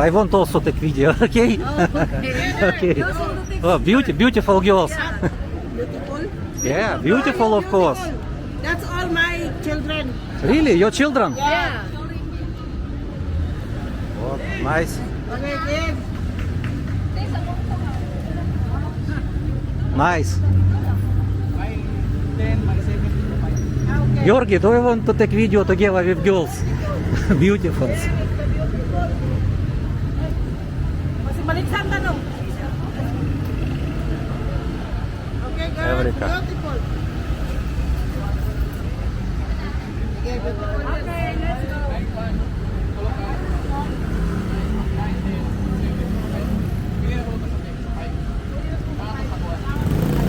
I want also take video, okay? Okay. Oh, beautiful girls. Beautiful. Yeah, beautiful of course. That's all my children. Really, your children? Yeah. Oh, nice. Okay, good. Nice. My 10, my 7, my... Okay. Georgi, do you want to take video together with girls? Beautiful. Masih balik sa tanong. Okay, girl. Eureka. Beautiful. Okay, beautiful. Okay, let's go.